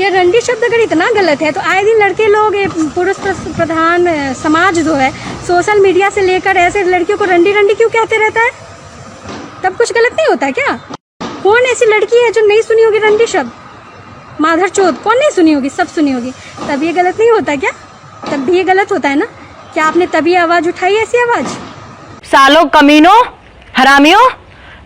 ये रंडी शब्द अगर इतना गलत है तो आए दिन लड़के लोग पुरुष प्रधान समाज जो है सोशल मीडिया से लेकर ऐसे लड़कियों को रंडी रंडी क्यों कहते रहता है? तब कुछ गलत नहीं होता क्या? कौन ऐसी लड़की है जो नहीं सुनी होगी रंडी शब्द? माधर चोद कौन नहीं सुनी होगी? सब सुनी होगी। तब ये गलत नहीं होता क्या? तब भी ये गलत होता है ना? क्या आपने तभी आवाज़ उठाई ऐसी आवाज़? सालों कमीनों हरामियों,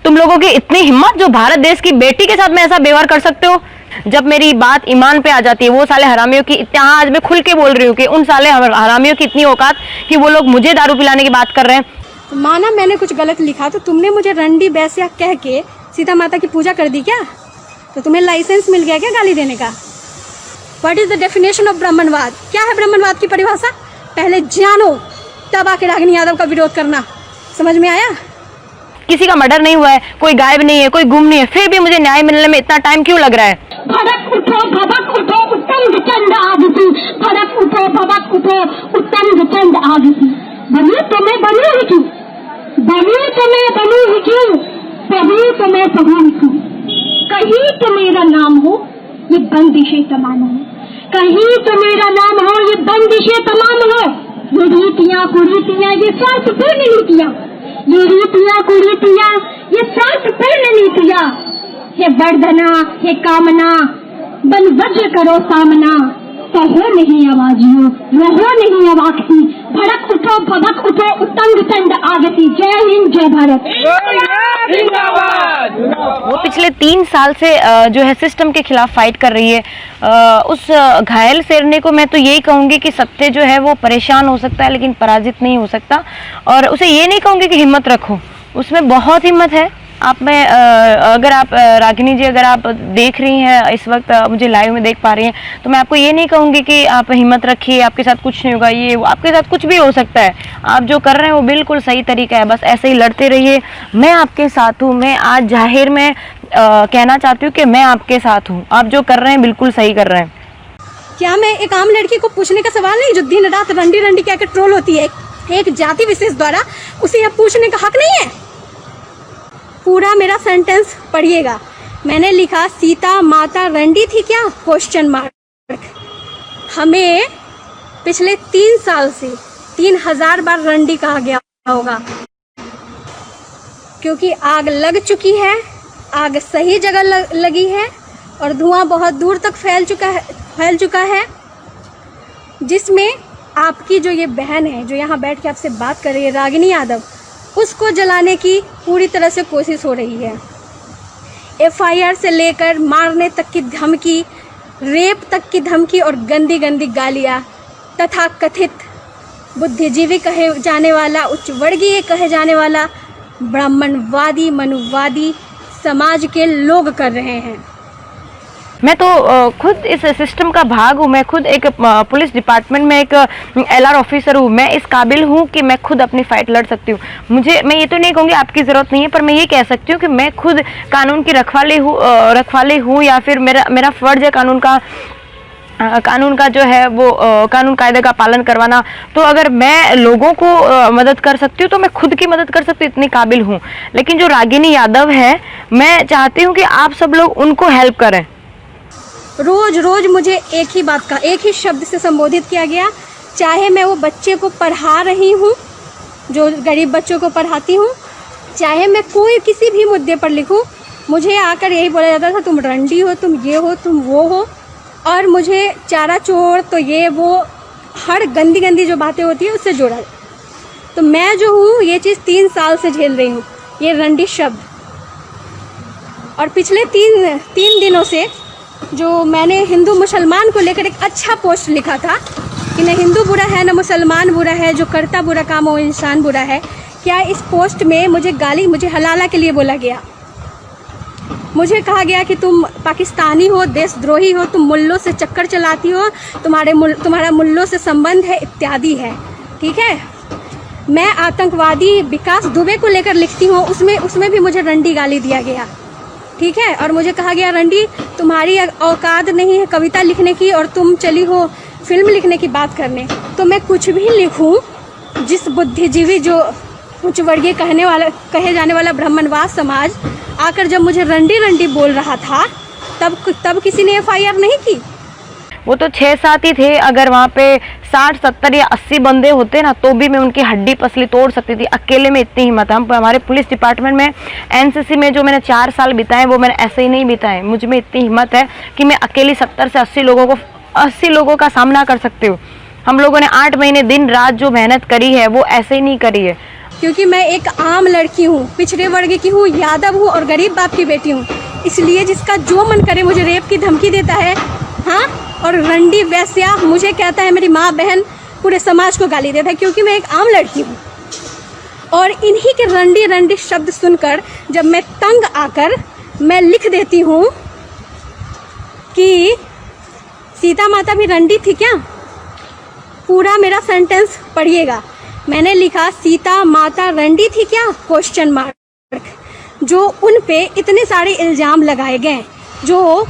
तुम लोगों की इतनी हिम्मत जो भारत देश की बेटी के साथ में ऐसा व्यवहार कर सकते हो? जब मेरी बात ईमान पे आ जाती है, वो साले हरामियों की हाँ आज मैं खुल के बोल रही हूँ कि उन साले हरामियों की इतनी औकात कि वो लोग मुझे दारू पिलाने की बात कर रहे हैं। तो माना मैंने कुछ गलत लिखा तो तुमने मुझे रंडी बैस्या कह के सीता माता की पूजा कर दी क्या? तो तुम्हें लाइसेंस मिल गया क्या गाली देने का? What is the definition of ब्राह्मणवाद? क्या है ब्राह्मणवाद की परिभाषा? पहले जानो तब आके रागिनी यादव का विरोध करना। समझ में आया? किसी का मर्डर नहीं हुआ है, कोई गायब नहीं है, कोई गुम नहीं है, फिर भी मुझे न्याय मिलने में इतना टाइम क्यों लग रहा है? भड़क उठो उत्तम चंद आगसी, भड़क उठो उत्तम चंद आगसी। बनी तो मैं बनी ही क्यों, बनी तो मैं बनी ही क्यों, सही तो मैं सही ही क्यों। कहीं तो मेरा नाम हो ये बंदिशें तमाम हो, कहीं तो मेरा नाम हो ये बंदिशें तमाम हो। ये रीतियाँ कुरीतियाँ ये स्वार्थपूर्ण नीतियाँ, ये रीतियाँ कुरीतियाँ ये स्वार्थपूर्ण नीतियाँ। हे वर्धना हे कामना बन वज्र करो सामना, कहो नहीं आवाजियो रहो नहीं अवाक्षी। भड़क उठो भड़क उठो उत्तम चंद आगसी। जय हिंद जय भारत। वो पिछले 3 साल से जो है सिस्टम के खिलाफ फाइट कर रही है। उस घायल शेरनी को मैं तो यही कहूंगी कि सत्य जो है वो परेशान हो सकता है लेकिन पराजित नहीं हो सकता। और उसे ये नहीं कहूंगी कि हिम्मत रखो, उसमें बहुत हिम्मत है। आप में अगर आप रागिनी जी अगर आप देख रही हैं इस वक्त मुझे लाइव में देख पा रही हैं तो मैं आपको ये नहीं कहूँगी कि आप हिम्मत रखिए, आपके साथ कुछ नहीं होगा, ये आपके साथ कुछ भी हो सकता है। आप जो कर रहे हैं वो बिल्कुल सही तरीका है, बस ऐसे ही लड़ते रहिए। मैं आपके साथ हूँ। मैं आज जाहिर में कहना चाहती हूँ कि मैं आपके साथ हूँ। आप जो कर रहे हैं बिल्कुल सही कर रहे हैं। क्या मैं एक आम लड़की को पूछने का सवाल नहीं जो दिन रात रंडी रंडी कह के ट्रोल होती है एक जाति विशेष द्वारा, उसे यह पूछने का हक नहीं है? पूरा मेरा सेंटेंस पढ़िएगा। मैंने लिखा सीता माता रंडी थी क्या? Question mark. हमें पिछले 3 साल से 3000 बार रंडी कहा गया होगा क्योंकि आग लग चुकी है, आग सही जगह लगी है और धुआं बहुत दूर तक फैल चुका है जिसमें आपकी जो ये बहन है जो यहाँ बैठ के आपसे बात कर रही है रागिनी यादव, उसको जलाने की पूरी तरह से कोशिश हो रही है। एफआईआर से लेकर मारने तक की धमकी, रेप तक की धमकी और गंदी गंदी गालियाँ तथा कथित बुद्धिजीवी कहे जाने वाला, उच्च वर्गीय कहे जाने वाला ब्राह्मणवादी मनुवादी समाज के लोग कर रहे हैं। मैं तो खुद इस सिस्टम का भाग हूँ। मैं खुद एक पुलिस डिपार्टमेंट में एक LR ऑफिसर हूँ। मैं इस काबिल हूँ कि मैं खुद अपनी फाइट लड़ सकती हूँ। मैं ये तो नहीं कहूँगी आपकी ज़रूरत नहीं है, पर मैं ये कह सकती हूँ कि मैं खुद कानून की रखवाले हूँ या फिर मेरा फ़र्ज़ है कानून का जो है वो कानून कायदे का पालन करवाना। तो अगर मैं लोगों को मदद कर सकती हूँ तो मैं खुद की मदद कर सकती हूँ, इतनी काबिल हूँ। लेकिन जो रागिनी यादव है, मैं चाहती हूँ कि आप सब लोग उनको हेल्प करें। रोज रोज मुझे एक ही बात का एक ही शब्द से संबोधित किया गया, चाहे मैं वो बच्चे को पढ़ा रही हूँ जो गरीब बच्चों को पढ़ाती हूँ, चाहे मैं कोई किसी भी मुद्दे पर लिखूँ, मुझे आकर यही बोला जाता था तुम रंडी हो, तुम ये हो, तुम वो हो, और मुझे चारा चोर तो ये वो हर गंदी गंदी जो बातें होती है उससे जोड़ा। तो मैं जो हूँ ये चीज़ 3 साल से झेल रही हूँ, ये रंडी शब्द। और पिछले 3 दिनों से जो मैंने हिंदू मुसलमान को लेकर एक अच्छा पोस्ट लिखा था कि न हिंदू बुरा है न मुसलमान बुरा है, जो करता बुरा काम वो इंसान बुरा है। क्या इस पोस्ट में मुझे हलाला के लिए बोला गया? मुझे कहा गया कि तुम पाकिस्तानी हो, देशद्रोही हो, तुम मुल्लों से चक्कर चलाती हो, तुम्हारा मुल्लों से संबंध है इत्यादि है। ठीक है, मैं आतंकवादी विकास दुबे को लेकर लिखती हूँ, उसमें भी मुझे रंडी गाली दिया गया। ठीक है, और मुझे कहा गया रंडी तुम्हारी औकात नहीं है कविता लिखने की और तुम चली हो फिल्म लिखने की बात करने। तो मैं कुछ भी लिखूं, जिस बुद्धिजीवी जो उच्च वर्गीय कहे जाने वाला ब्राह्मणवाद समाज आकर जब मुझे रंडी रंडी बोल रहा था तब किसी ने FIR नहीं की। वो तो 6-7 ही थे, अगर वहाँ पे 60-70 या 80 बंदे होते ना तो भी मैं उनकी हड्डी पसली तोड़ सकती थी। अकेले में इतनी हिम्मत है। हम हमारे पुलिस डिपार्टमेंट में एनसीसी में जो मैंने 4 साल बिताए वो मैंने ऐसे ही नहीं बिताए। मुझ में इतनी हिम्मत है कि मैं अकेली 70 से 80 लोगों का सामना कर सकती हूँ। हम लोगों ने 8 महीने दिन रात जो मेहनत करी है वो ऐसे ही नहीं करी है। क्योंकि मैं एक आम लड़की हूँ, पिछड़े वर्ग की हूँ, यादव हूँ और गरीब बाप की बेटी हूँ। इसलिए जिसका जो मन करे मुझे रेप की धमकी देता है, हाँ, और रंडी वैश्या मुझे कहता है, मेरी माँ बहन पूरे समाज को गाली देता है, क्योंकि मैं एक आम लड़की हूँ। और इन्हीं के रंडी रंडी शब्द सुनकर जब मैं तंग आकर मैं लिख देती हूँ कि सीता माता भी रंडी थी क्या। पूरा मेरा सेंटेंस पढ़िएगा। मैंने लिखा सीता माता रंडी थी क्या, क्वेश्चन मार्क। जो उन पे इतने सारे इल्ज़ाम लगाए गए, जो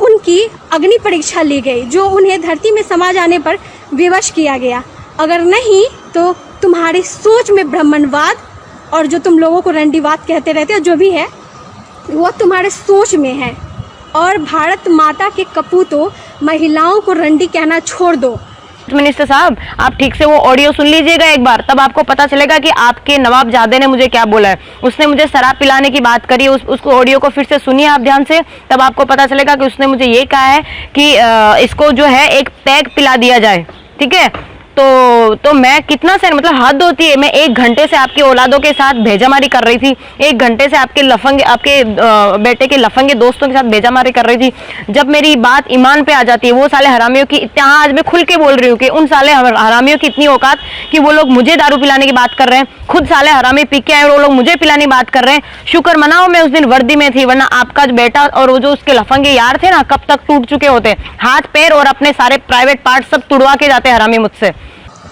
उनकी अग्नि परीक्षा ली गई, जो उन्हें धरती में समा जाने पर विवश किया गया। अगर नहीं तो तुम्हारी सोच में ब्राह्मणवाद और जो तुम लोगों को रंडीवाद कहते रहते हो जो भी है वो तुम्हारे सोच में है। और भारत माता के कपूतों, महिलाओं को रंडी कहना छोड़ दो। मिनिस्टर साहब, आप ठीक से वो ऑडियो सुन लीजिएगा एक बार, तब आपको पता चलेगा कि आपके नवाबजादे ने मुझे क्या बोला है। उसने मुझे शराब पिलाने की बात करी, उसको ऑडियो को फिर से सुनिए आप ध्यान से, तब आपको पता चलेगा कि उसने मुझे ये कहा है कि इसको जो है एक पैक पिला दिया जाए, ठीक है। तो मैं कितना से मतलब हद होती है। मैं 1 घंटे से आपकी औलादों के साथ भेजामारी कर रही थी, 1 घंटे से आपके बेटे के लफंगे दोस्तों के साथ भेजामारी कर रही थी। जब मेरी बात ईमान पे आ जाती है, वो साले हरामियों की हाँ, आज मैं खुल के बोल रही हूँ कि उन साले हरामियों की इतनी औकात कि वो लोग मुझे दारू पिलाने की बात कर रहे हैं। खुद साले हरामी पी के आए और वो लोग मुझे पिलाने की बात कर रहे हैं। शुक्र मनाओ मैं उस दिन वर्दी में थी, वरना आपका बेटा और वो जो उसके लफंगे यार थे ना, कब तक टूट चुके होते, हाथ पैर और अपने सारे प्राइवेट पार्ट सब तुड़वा के जाते हरामी मुझसे।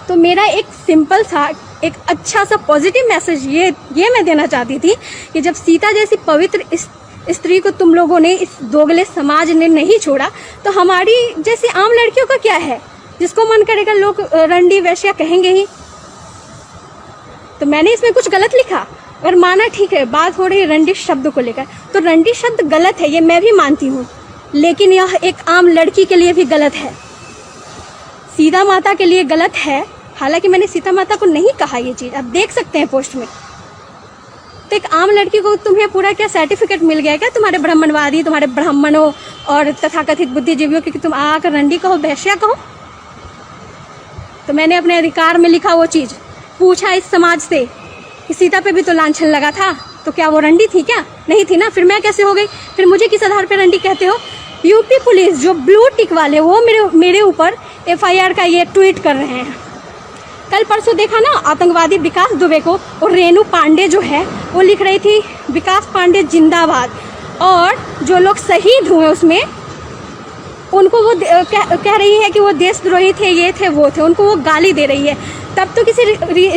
तो मेरा एक सिंपल सा, एक अच्छा सा पॉजिटिव मैसेज ये मैं देना चाहती थी कि जब सीता जैसी पवित्र स्त्री को तुम लोगों ने, इस दोगले समाज ने नहीं छोड़ा, तो हमारी जैसी आम लड़कियों का क्या है, जिसको मन करेगा लोग रंडी वैश्या कहेंगे ही। तो मैंने इसमें कुछ गलत लिखा, अगर माना ठीक है, बात हो रही है रंडी शब्द को लेकर, तो रंडी शब्द गलत है, ये मैं भी मानती हूँ, लेकिन यह एक आम लड़की के लिए भी गलत है, सीता माता के लिए गलत है। हालांकि मैंने सीता माता को नहीं कहा ये चीज़, आप देख सकते हैं पोस्ट में। तो एक आम लड़की को तुम्हें पूरा क्या सर्टिफिकेट मिल गया क्या, तुम्हारे ब्राह्मणवादी, तुम्हारे ब्राह्मणों और तथाकथित बुद्धिजीवियों की, तुम आकर रंडी कहो, वैश्या कहो। तो मैंने अपने अधिकार में लिखा वो चीज़, पूछा इस समाज से कि सीता पे भी तो लांछन लगा था, तो क्या वो रंडी थी क्या, नहीं थी ना, फिर मैं कैसे हो गई, फिर मुझे किस आधार पर रंडी कहते हो। यूपी पुलिस जो ब्लू टिक वाले, वो मेरे ऊपर FIR का ये ट्वीट कर रहे हैं। कल परसों देखा ना, आतंकवादी विकास दुबे को और रेणु पांडे जो है वो लिख रही थी विकास पांडे जिंदाबाद, और जो लोग शहीद हुए उसमें उनको वो कह रही है कि वो देशद्रोही थे, ये थे वो थे, उनको वो गाली दे रही है। तब तो किसी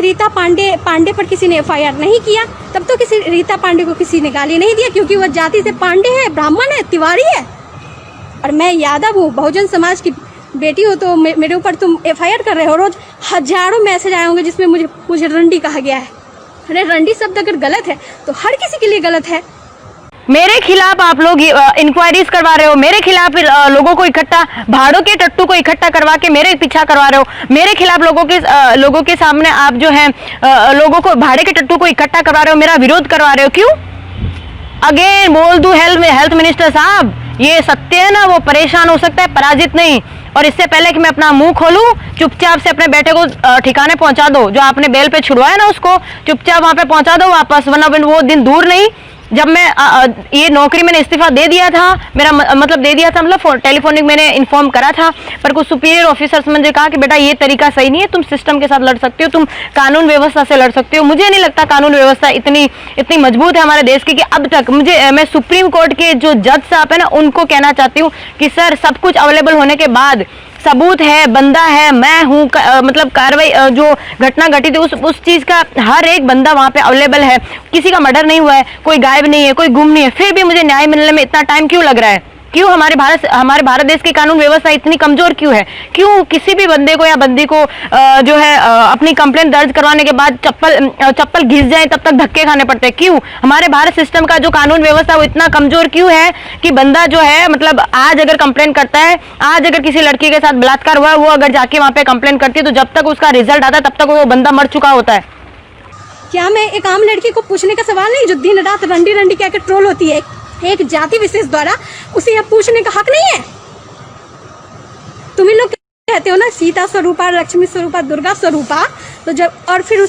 रीता पांडे पर किसी ने FIR नहीं किया, तब तो किसी रीता पांडे को किसी ने गाली नहीं दिया, क्योंकि वो जाति से पांडे है, ब्राह्मण है, तिवारी है, और मैं यादव हूँ, बहुजन समाज की बेटी हो, तो मेरे ऊपर तुम FIR कर रहे हो। रोज हजारों मैसेज आए होंगे जिसमें मुझे रंडी कहा गया है। अरे रंडी शब्द अगर गलत है तो हर किसी के लिए गलत है। मेरे खिलाफ आप लोग इंक्वायरीज करवा रहे हो, मेरे खिलाफ लोगों को इकट्ठा, भाड़ों के टट्टू को इकट्ठा करवा के मेरे पीछा करवा रहे हो, मेरे खिलाफ लोगों के सामने आप जो है लोगों को भाड़े के टट्टू को इकट्ठा करवा रहे हो, मेरा विरोध करवा रहे हो। क्यों? अगेन बोल दूं हेल्थ मिनिस्टर साहब, ये सत्य है ना, वो परेशान हो सकता है, पराजित नहीं। और इससे पहले कि मैं अपना मुंह खोलूं, चुपचाप से अपने बेटे को ठिकाने पहुंचा दो। जो आपने बेल पे छुड़वाया ना, उसको चुपचाप वहां पे पहुंचा दो वापस, वरना वो दिन दूर नहीं जब मैं ये नौकरी मैंने इस्तीफा दे दिया था, मेरा मतलब दे दिया था, मतलब टेलीफोनिक मैंने इन्फॉर्म करा था, पर कुछ सुपीरियर ऑफिसर्स ने मुझे कहा कि बेटा ये तरीका सही नहीं है, तुम सिस्टम के साथ लड़ सकते हो, तुम कानून व्यवस्था से लड़ सकते हो। मुझे नहीं लगता कानून व्यवस्था इतनी मजबूत है हमारे देश की कि अब तक मैं सुप्रीम कोर्ट के जो जज साहब है ना, उनको कहना चाहती हूँ कि सर सब कुछ अवेलेबल होने के बाद, सबूत है, बंदा है, मैं हूँ, मतलब कार्रवाई जो घटना घटित है उस चीज का हर एक बंदा वहाँ पे अवेलेबल है, किसी का मर्डर नहीं हुआ है, कोई गायब नहीं है, कोई गुम नहीं है, फिर भी मुझे न्याय मिलने में इतना टाइम क्यों लग रहा है? क्यों हमारे भारत देश की कानून व्यवस्था इतनी कमजोर क्यों है? क्यों किसी भी बंदे को या बंदी को जो है अपनी कंप्लेंट दर्ज करवाने के बाद चप्पल घिस जाए तब तक धक्के खाने पड़ते हैं? क्यों हमारे भारत सिस्टम का जो कानून व्यवस्था वो इतना कमजोर क्यों है कि बंदा जो है मतलब आज अगर कंप्लेंट करता है, आज अगर किसी लड़की के साथ बलात्कार हुआ, वो अगर जाके वहां पे कंप्लेंट करती है तो जब तक उसका रिजल्ट आता है तब तक वो बंदा मर चुका होता है। क्या मैं एक आम लड़की को पूछने का सवाल नहीं जो दिन रात रंडी रंडी कह के ट्रोल होती है एक जाति विशेष द्वारा, उसे यह पूछने का हक नहीं है? तुम ही लोग कहते हो ना सीता स्वरूपा, लक्ष्मी स्वरूपा, दुर्गा स्वरूपा, तो जब और फिर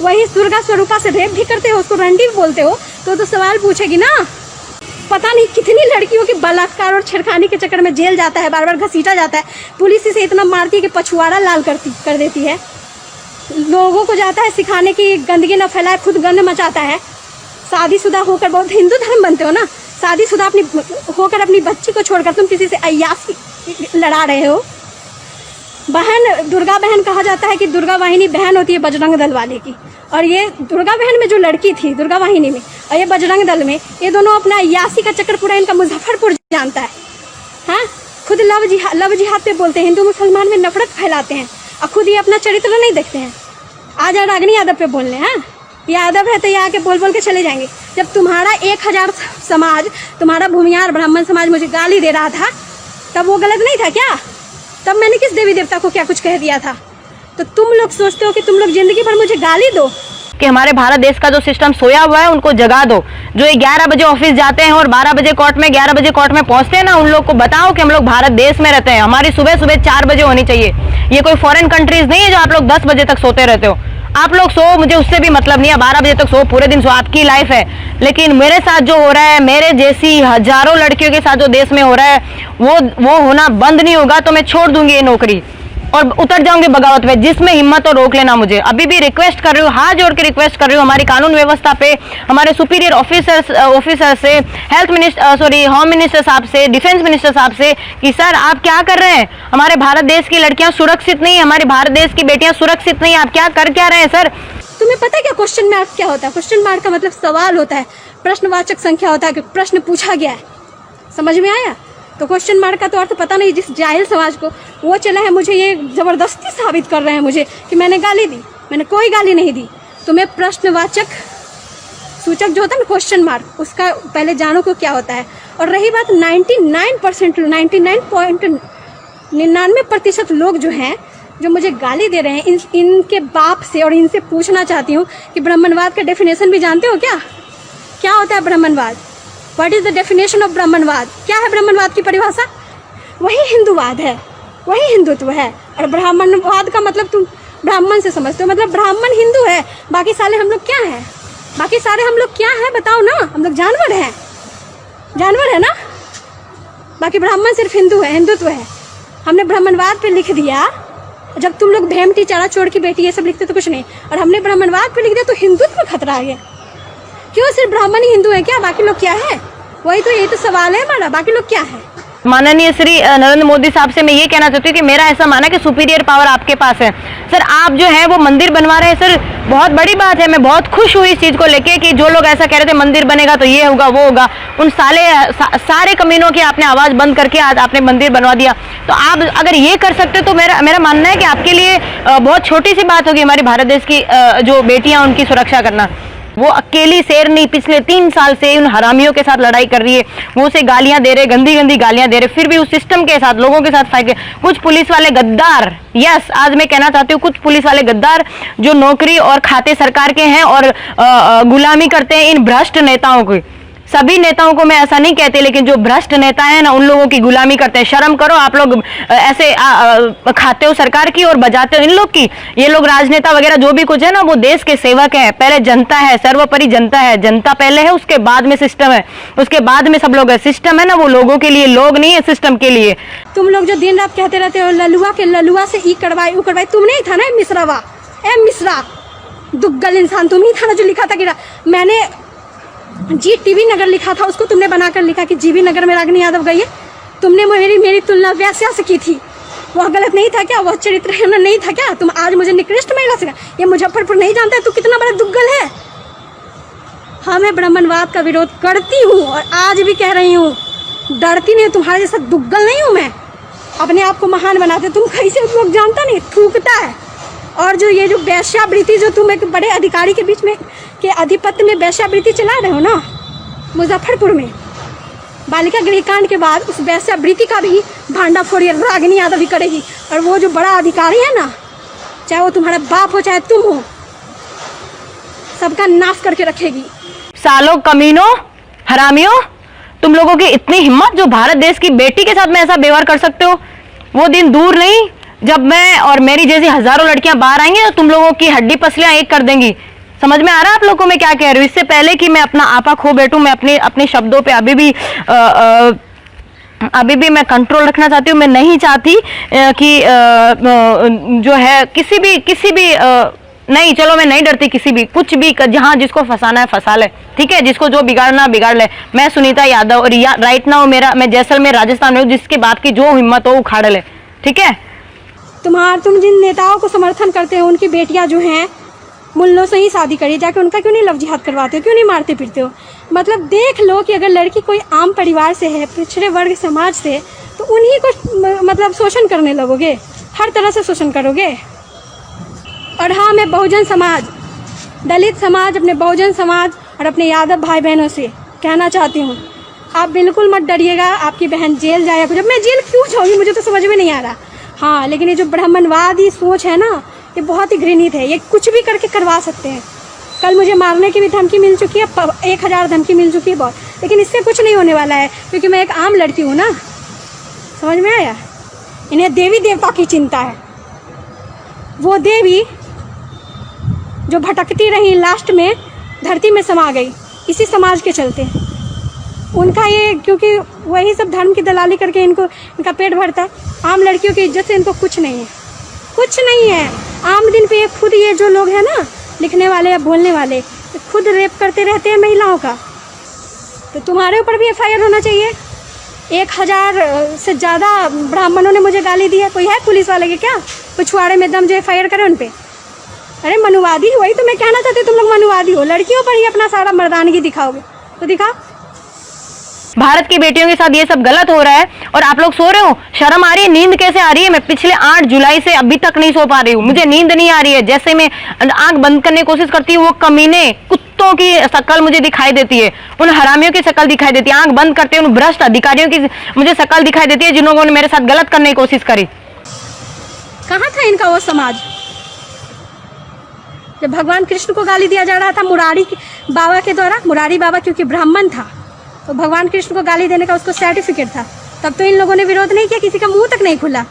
वही दुर्गा स्वरूपा से रेप भी करते हो, उसको रंडी बोलते हो, तो सवाल पूछेगी ना। पता नहीं कितनी लड़कियों के बलात्कार और छेड़खानी के चक्कर में जेल जाता है, बार बार घसीटा जाता है, पुलिस इसे इतना मारती है कि पछुआड़ा लाल कर देती है, लोगों को जाता है सिखाने की गंदगी न फैलाए, खुद गंद मचाता है। शादीशुदा होकर, बहुत हिंदू धर्म बनते हो ना, शादीशुदा होकर अपनी बच्ची को छोड़कर तुम किसी से अय्यासी लड़ा रहे हो। बहन, दुर्गा बहन कहा जाता है कि दुर्गा वाहिनी बहन होती है बजरंग दल वाले की, और ये दुर्गा बहन में जो लड़की थी दुर्गा वाहिनी में और ये बजरंग दल में, ये दोनों अपना अय्यासी का चक्कर पूरा इनका मुजफ्फरपुर जानता है। हाँ, खुद लव जिहाद पे बोलते हैं, हिंदू मुसलमान में नफरत फैलाते हैं और खुद ये अपना चरित्र नहीं देखते हैं। आज रागिनी यादव पे बोलने, हाँ यादव है तो ये आके बोल के चले जाएंगे। जब तुम्हारा 1000 समाज, तुम्हारा भूमिहार ब्राह्मण समाज मुझे गाली दे रहा था, तब वो गलत नहीं था क्या? तब मैंने किस देवी देवता को क्या कुछ कह दिया था? तो तुम लोग सोचते हो कि तुम लोग जिंदगी भर मुझे गाली दो कि हमारे भारत देश का जो सिस्टम सोया हुआ है उनको जगा दो। जो 11 बजे ऑफिस जाते हैं और 12 बजे कोर्ट में, 11 बजे कोर्ट में पहुंचते हैं ना, उन लोग को बताओ कि हम लोग भारत देश में रहते हैं, हमारी सुबह 4 बजे होनी चाहिए। ये कोई फॉरेन कंट्रीज नहीं है जो आप लोग 10 बजे तक सोते रहते हो। आप लोग सो, मुझे उससे भी मतलब नहीं है, 12 बजे तक सो, पूरे दिन सो, आपकी लाइफ है। लेकिन मेरे साथ जो हो रहा है, मेरे जैसी हजारों लड़कियों के साथ जो देश में हो रहा है, वो होना बंद नहीं होगा तो मैं छोड़ दूंगी ये नौकरी और उतर जाऊंगी बगावत पे। जिसमें हिम्मत हो रोक लेना मुझे। अभी भी रिक्वेस्ट कर रही हूँ, हाथ जोड़ के रिक्वेस्ट कर रही हूँ हमारी कानून व्यवस्था पे, हमारे सुपीरियर ऑफिसर से, होम मिनिस्टर साहब से, डिफेंस मिनिस्टर साहब से कि सर आप क्या कर रहे हैं? हमारे भारत देश की लड़कियां सुरक्षित नहीं है, हमारे भारत देश की बेटियां सुरक्षित नहीं है, आप क्या रहे हैं सर? तुम्हें पता है क्या क्वेश्चन मार्क क्या होता है? क्वेश्चन मार्क का मतलब सवाल होता है, प्रश्नवाचक संख्या होता है कि प्रश्न पूछा गया है। समझ में आया? तो क्वेश्चन मार्क का तो अर्थ पता नहीं जिस जाहिल समाज को वो चला है, मुझे ये जबरदस्ती साबित कर रहे हैं मुझे कि मैंने गाली दी। मैंने कोई गाली नहीं दी। तुम्हें प्रश्नवाचक सूचक जो होता है ना, क्वेश्चन मार्क, उसका पहले जानो को क्या होता है। और रही बात 99.99% लोग जो हैं जो मुझे गाली दे रहे हैं, इनके बाप से और इनसे पूछना चाहती हूँ कि ब्राह्मणवाद का डेफिनेशन भी जानते हो क्या होता है ब्राह्मणवाद? What is the definition of ब्राह्मणवाद? क्या है ब्राह्मणवाद की परिभाषा? वही हिंदूवाद है, वही हिंदुत्व है। और ब्राह्मणवाद का मतलब तुम ब्राह्मण से समझते हो, मतलब ब्राह्मण हिंदू है, बाकी सारे हम लोग क्या हैं? बाकी सारे हम लोग क्या हैं बताओ ना? हम लोग जानवर हैं, जानवर है ना? बाकी ब्राह्मण सिर्फ हिंदू है, हिंदुत्व है। हमने ब्राह्मणवाद पे लिख दिया। जब तुम लोग भेमटी, चारा चोर की बेटी ये सब लिखते तो कुछ नहीं, और हमने ब्राह्मणवाद पे लिख दिया तो हिंदुत्व खतरा आ गया। क्यों सिर्फ ब्राह्मण ही हिंदू है क्या? बाकी लोग क्या है? वही तो, यही तो सवाल है हमारा, बाकी लोग क्या है? माननीय श्री नरेंद्र मोदी साहब से मैं ये कहना चाहती हूँ कि मेरा ऐसा माना कि सुपीरियर पावर आपके पास है। सर आप जो है वो मंदिर बनवा रहे हैं, सर बहुत बड़ी बात है। मैं बहुत खुश हुई इस चीज को लेके कि जो लोग ऐसा कह रहे थे मंदिर बनेगा तो ये होगा वो होगा, उन सारे कमीनों की आपने आवाज बंद करके आज आपने मंदिर बनवा दिया। तो आप अगर ये कर सकते तो मेरा मानना है कि आपके लिए बहुत छोटी सी बात होगी हमारी भारत देश की जो बेटियां उनकी सुरक्षा करना। वो अकेली शेरनी पिछले 3 साल से उन हरामियों के साथ लड़ाई कर रही है, वो उसे गालियां दे रहे, गंदी गालियां दे रहे, फिर भी उस सिस्टम के साथ, लोगों के साथ फाइट कर। कुछ पुलिस वाले गद्दार, यस आज मैं कहना चाहती हूँ, कुछ पुलिस वाले गद्दार जो नौकरी और खाते सरकार के हैं और गुलामी करते हैं इन भ्रष्ट नेताओं की। सभी नेताओं को मैं ऐसा नहीं कहती, लेकिन जो भ्रष्ट नेता है ना, उन लोगों की गुलामी करते हैं। शर्म करो आप लोग, ऐसे खाते हो सरकार की और बजाते हो इन लोग की। ये लोग राजनेता वगैरह जो भी कुछ है ना, वो देश के सेवक हैं। पहले जनता है, सर्वोपरि जनता है। जनता पहले है, उसके बाद में सिस्टम है, उसके बाद में सब लोग है। सिस्टम है ना वो लोगों के लिए, लोग नहीं है सिस्टम के लिए। तुम लोग जो दिन रात कहते रहते हो ललुआ से ई करवाई ऊ करवाई, तुम नहीं था ना मिश्रावा? मिश्रा दुग्गल इंसान तुम ही था ना जो लिखा था कि मैंने GTV नगर लिखा था, उसको तुमने बनाकर लिखा कि जीवी नगर में रागिनी यादव गई है। तुमने मेरी तुलना व्यास्या से की थी, वह गलत नहीं था क्या? वह चरित्रहीन नहीं था क्या? तुम आज मुझे निकृष्ट महिला से, ये मुजफ्फरपुर नहीं जानता है तू कितना बड़ा दुग्गल है। हाँ मैं ब्राह्मणवाद का विरोध करती हूँ और आज भी कह रही हूँ डरती नहीं, तुम्हारे जैसा दुग्गल नहीं हूँ मैं, अपने आप को महान बनाते। तुम कैसे लोग जानता नहीं, थूकता है। और जो ये जो वेश्यावृत्ति जो तुम एक बड़े अधिकारी के बीच में के अधिपत्य में वेश्यावृत्ति चला रहे हो ना मुजफ्फरपुर में, बालिका गृह कांड के बाद उस वेश्यावृत्ति का भी भांडाफोड़ ये रागिनी यादव भी करेगी। और वो जो बड़ा अधिकारी है ना, चाहे वो तुम्हारा बाप हो चाहे तुम हो, सबका नाश करके रखेगी। सालों, कमीनों, हरामियों, तुम लोगों की इतनी हिम्मत जो भारत देश की बेटी के साथ में ऐसा व्यवहार कर सकते हो। वो दिन दूर नहीं जब मैं और मेरी जैसी हजारों लड़कियां बाहर आएंगी तो तुम लोगों की हड्डी पसलियां एक कर देंगी। समझ में आ रहा है आप लोगों को मैं क्या कह रही हूँ? इससे पहले कि मैं अपना आपा खो बैठूं, मैं अपने शब्दों पे अभी भी मैं कंट्रोल रखना चाहती हूँ। मैं नहीं चाहती कि जो है किसी भी नहीं, चलो मैं नहीं डरती किसी भी, कुछ भी जहां जिसको फंसाना है फंसा ले, ठीक है, जिसको जो बिगाड़ना बिगाड़ ले। मैं सुनीता यादव और राइट नाउ मैं जैसलमेर राजस्थान में हूँ, जिसके बात की जो हिम्मत हो उखाड़ ले, ठीक है। तुम जिन नेताओं को समर्थन करते हो उनकी बेटियां जो हैं मुल्लों से ही शादी करिए, जाके उनका क्यों नहीं लव जिहाद करवाते हो, क्यों नहीं मारते फिरते हो? मतलब देख लो कि अगर लड़की कोई आम परिवार से है, पिछड़े वर्ग समाज से, तो उन्हीं को मतलब शोषण करने लगोगे, हर तरह से शोषण करोगे। और हाँ, मैं बहुजन समाज, दलित समाज, अपने बहुजन समाज और अपने यादव भाई बहनों से कहना चाहती हूँ, आप बिल्कुल मत डरिएगा। आपकी बहन जेल जाए, जब मैं जेल क्यों जाऊँगी मुझे तो समझ में नहीं आ रहा। हाँ, लेकिन ये जो ब्राह्मणवादी सोच है ना, ये बहुत ही घृणित है। ये कुछ भी करके करवा सकते हैं। कल मुझे मारने की भी धमकी मिल चुकी है, 1000 धमकी मिल चुकी है बहुत, लेकिन इससे कुछ नहीं होने वाला है क्योंकि मैं एक आम लड़की हूँ ना। समझ में आया? इन्हें देवी देवता की चिंता है। वो देवी जो भटकती रही लास्ट में धरती में समा गई इसी समाज के चलते। उनका ये, क्योंकि वही सब धर्म की दलाली करके इनका पेट भरता। आम लड़कियों की इज्जत से इनको कुछ नहीं है, कुछ नहीं है। आम दिन पे खुद ये जो लोग हैं ना, लिखने वाले या बोलने वाले, खुद रेप करते रहते हैं महिलाओं का। तो तुम्हारे ऊपर भी FIR होना चाहिए। 1000 से ज़्यादा ब्राह्मणों ने मुझे गाली दी है। कोई है पुलिस वाले के क्या पिछवाड़े में दम जो FIR करे उन पे? अरे मनुवादी, वही तो मैं कहना चाहती हूँ, तुम लोग मनुवादी हो। लड़कियों पर ही अपना सारा मर्दानगी दिखाओगे तो दिखाओ। भारत की बेटियों के साथ ये सब गलत हो रहा है और आप लोग सो रहे हो। शर्म आ रही है? नींद कैसे आ रही है? मैं पिछले 8 जुलाई से अभी तक नहीं सो पा रही हूँ, मुझे नींद नहीं आ रही है। जैसे मैं आंख बंद करने की कोशिश करती हूँ, वो कमीने कुत्तों की शक्ल मुझे दिखाई देती है, उन हरामियों की शक्ल दिखाई देती है। आंख बंद करते हैं, उन भ्रष्ट अधिकारियों की मुझे शक्ल दिखाई देती है, जिन लोगों ने मेरे साथ गलत करने की कोशिश करी। कहाँ था इनका वो समाज जब भगवान कृष्ण को गाली दिया जा रहा था मुरारी बाबा के द्वारा? मुरारी बाबा क्योंकि ब्राह्मण था तो भगवान कृष्ण को गाली देने का उसको सर्टिफिकेट था, तब तो इन लोगों ने विरोध नहीं किया, किसी का मुंह तक नहीं खुला।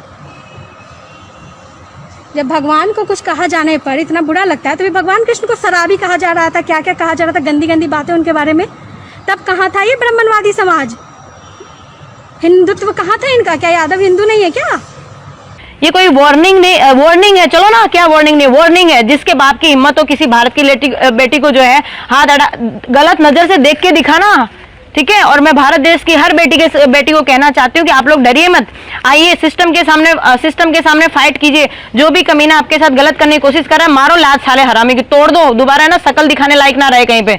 जब भगवान को कुछ कहा जाने पर इतना बुरा लगता है, तो भी भगवान कृष्ण को शराबी कहा जा रहा था, क्या क्या कहा जा रहा था, गंदी गंदी बातें उनके बारे में। तब कहाँ था ये ब्राह्मणवादी समाज? हिंदुत्व कहाँ था इनका? क्या यादव हिंदू नहीं है क्या? ये कोई वार्निंग है, चलो ना, क्या वार्निंग नहीं, वार्निंग है। जिसके बाप की हिम्मत हो किसी भारत की बेटी को जो है हाथ गलत नजर से देख के दिखाना, ठीक है। और मैं भारत देश की हर बेटी को कहना चाहती हूँ कि आप लोग डरिए मत, आइए सिस्टम के सामने फाइट कीजिए। जो भी कमीना आपके साथ गलत करने की कोशिश कर रहा है, मारो लात साले हरामी की, तोड़ दो, दोबारा ना शकल दिखाने लायक ना रहे कहीं पे।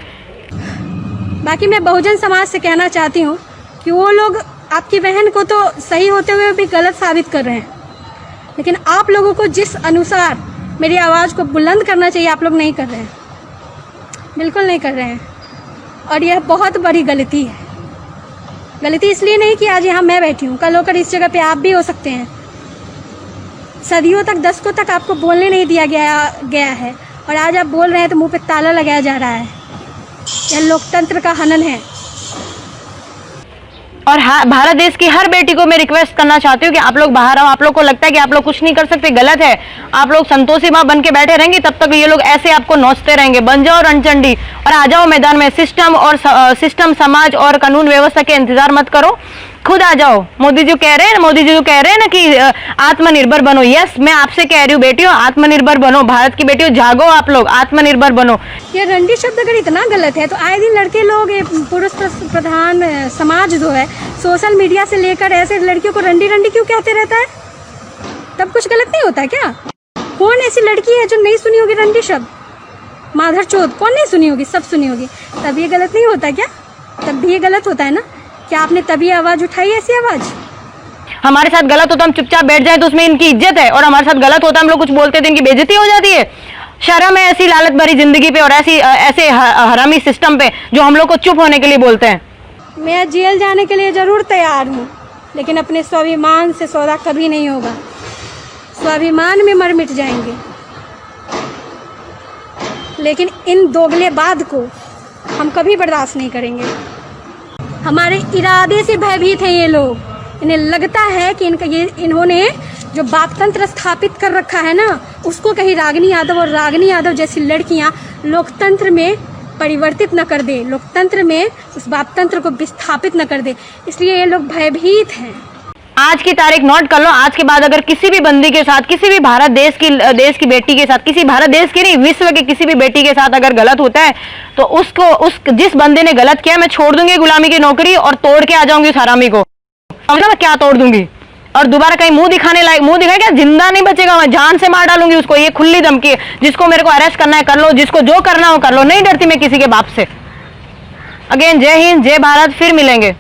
बाकी मैं बहुजन समाज से कहना चाहती हूँ कि वो लोग आपकी बहन को तो सही होते हुए भी गलत साबित कर रहे हैं, लेकिन आप लोगों को जिस अनुसार मेरी आवाज़ को बुलंद करना चाहिए आप लोग नहीं कर रहे हैं, बिल्कुल नहीं कर रहे हैं। और यह बहुत बड़ी गलती है। गलती इसलिए नहीं कि आज यहाँ मैं बैठी हूँ, कल होकर इस जगह पे आप भी हो सकते हैं। सदियों तक, दशकों तक आपको बोलने नहीं दिया गया है और आज आप बोल रहे हैं तो मुंह पे ताला लगाया जा रहा है। यह लोकतंत्र का हनन है। और भारत देश की हर बेटी को मैं रिक्वेस्ट करना चाहती हूँ कि आप लोग बाहर आओ। आप लोग को लगता है कि आप लोग कुछ नहीं कर सकते, गलत है। आप लोग संतोषी माँ बन के बैठे रहेंगे तब तक ये लोग ऐसे आपको नोचते रहेंगे। बन जाओ रणचंडी और आ जाओ मैदान में। सिस्टम, समाज और कानून व्यवस्था के इंतजार मत करो, खुद आ जाओ। मोदी जी कह रहे हैं ना कि आत्मनिर्भर बनो। यस, मैं आपसे कह रही हूँ बेटियों, आत्मनिर्भर बनो। भारत की बेटियों जागो, आप लोग आत्मनिर्भर बनो। ये रंडी शब्द अगर इतना गलत है तो आए दिन लड़के लोग, पुरुष प्रधान समाज जो है, सोशल मीडिया से लेकर ऐसे लड़कियों को रंडी रंडी क्यों कहते रहता है? तब कुछ गलत नहीं होता क्या? कौन ऐसी लड़की है जो नहीं सुनी होगी रंडी शब्द? माधर चौथ कौन नहीं सुनी होगी? सब सुनी होगी। तब ये गलत नहीं होता क्या? तब भी ये गलत होता है ना। क्या आपने तभी आवाज़ उठाई ऐसी आवाज़? हमारे साथ गलत होता हम चुपचाप बैठ जाए तो उसमें इनकी इज्जत है, और हमारे साथ गलत होता हम लोग कुछ बोलते तो इनकी बेइज्जती हो जाती है। शर्म है ऐसी लालच भरी जिंदगी पे और ऐसे हरामी सिस्टम पे जो हम लोग को चुप होने के लिए बोलते हैं। मैं जेल जाने के लिए ज़रूर तैयार हूँ, लेकिन अपने स्वाभिमान से सौदा कभी नहीं होगा। स्वाभिमान में मर मिट जाएंगे, लेकिन इन दोगलेबाज को हम कभी बर्दाश्त नहीं करेंगे। हमारे इरादे से भयभीत हैं ये लोग। इन्हें लगता है कि इन्होंने जो बापतंत्र स्थापित कर रखा है ना, उसको कहीं रागिनी यादव और रागिनी यादव जैसी लड़कियां लोकतंत्र में परिवर्तित न कर दे, लोकतंत्र में उस बापतंत्र को विस्थापित न कर दे, इसलिए ये लोग भयभीत हैं। आज की तारीख नोट कर लो। आज के बाद अगर किसी भी बंदी के साथ, किसी भी भारत देश की बेटी के साथ, किसी भारत देश की नहीं, विश्व के किसी भी बेटी के साथ अगर गलत होता है तो जिस बंदे ने गलत किया, मैं छोड़ दूंगी गुलामी की नौकरी और तोड़ के आ जाऊंगी उस हरामी को। समझा मैं क्या तोड़ दूंगी? और दोबारा कहीं मुंह दिखाए क्या, जिंदा नहीं बचेगा, मैं जान से मार डालूंगी उसको। ये खुली धमकी है। जिसको मेरे को अरेस्ट करना है कर लो, जिसको जो करना हो कर लो, नहीं डरती मैं किसी के बाप से। अगेन जय हिंद, जय भारत, फिर मिलेंगे।